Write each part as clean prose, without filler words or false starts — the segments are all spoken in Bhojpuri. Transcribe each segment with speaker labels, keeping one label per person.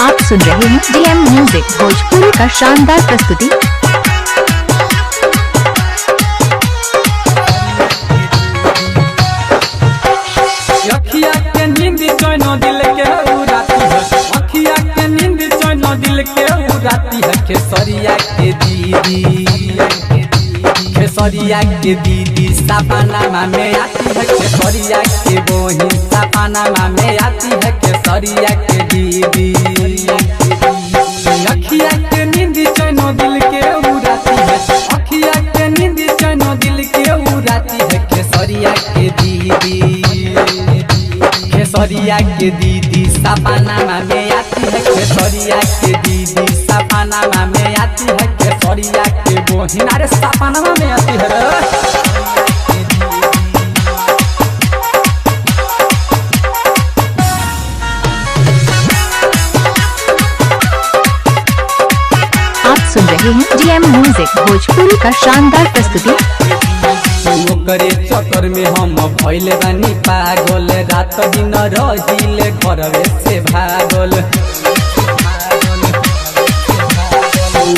Speaker 1: आप सुन रहे हैं जीएम म्यूजिक भोजपुरी का शानदार प्रस्तुति।
Speaker 2: अखिया के नींद चैनो दिल के उड़ाती है, अखिया के नींद चैनो दिल के उड़ाती है। खेसरिया के दीदी, खेसरिया के दीदी सपना में आती है। खेसरिया के बहिन सपना में आती है। खेसरिया के दीदी अखिया के नींद चैनो दिल के उड़ाती है, अखिया के नींद चैनो दिल के उड़ाती है। खेसरिया के दीदी, खेसरिया के दीदी सपना में आती है। खेसरिया के दीदी सपना में आती है। खेसरिया के बहिन अरे सपना में आती है।
Speaker 1: आप सुन रहे हैं जीएम म्यूजिक भोजपुरी का शानदार प्रस्तुति।
Speaker 2: ओकरे चक्कर में हम भइले बानी पागल, रात दिन रहिले घरवे से भागल।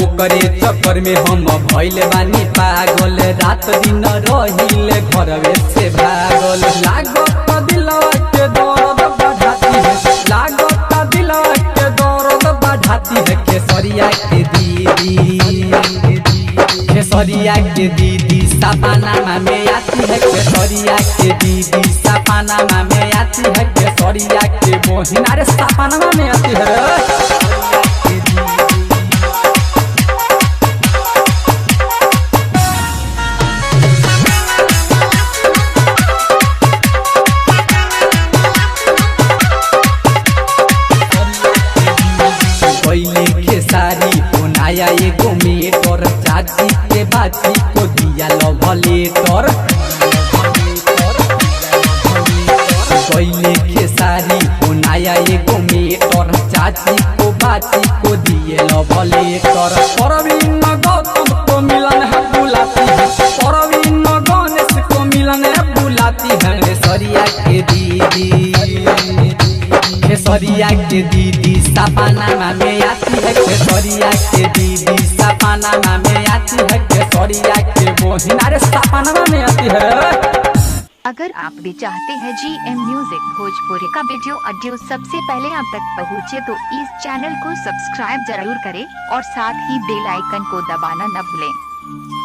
Speaker 2: ओकरे चक्कर में हम भइले बानी पागल, रात दिन रहिले घरवे से भागल। लागत दिलवा के दर्द बढ़ाती है, लागत दिलवा के दर्द बढ़ाती है। खेसरिया के दीदी, खेसरिया के दीदी सपना में आती है। खेसरिया के दीदी सपना में आती है। खेसरिया के बहिन अरे सपना में आती है। पहले खेसारी बनाया एगो मेटर, चाची के बाची को दिया लव लेटर। पहले खेसारी बनाया एगो मेटर, चाची को बाची को दिए लव लेटर। परवीन गौतम को मिलन है बुलाती है, परवीन गणेश को मिलन है बुलाती है। खेसरिया के दीदी, खेसरिया के दीदी सपना में आती है। खेसरिया के दीदी सपना में आती है। खेसरिया के बहिन अरे सपना में आती है।
Speaker 1: अगर आप भी चाहते हैं जीएम म्यूजिक भोजपुरी का वीडियो ऑडियो सबसे पहले आप तक पहुंचे तो इस चैनल को सब्सक्राइब जरूर करें और साथ ही बेल आइकन को दबाना न भूलें।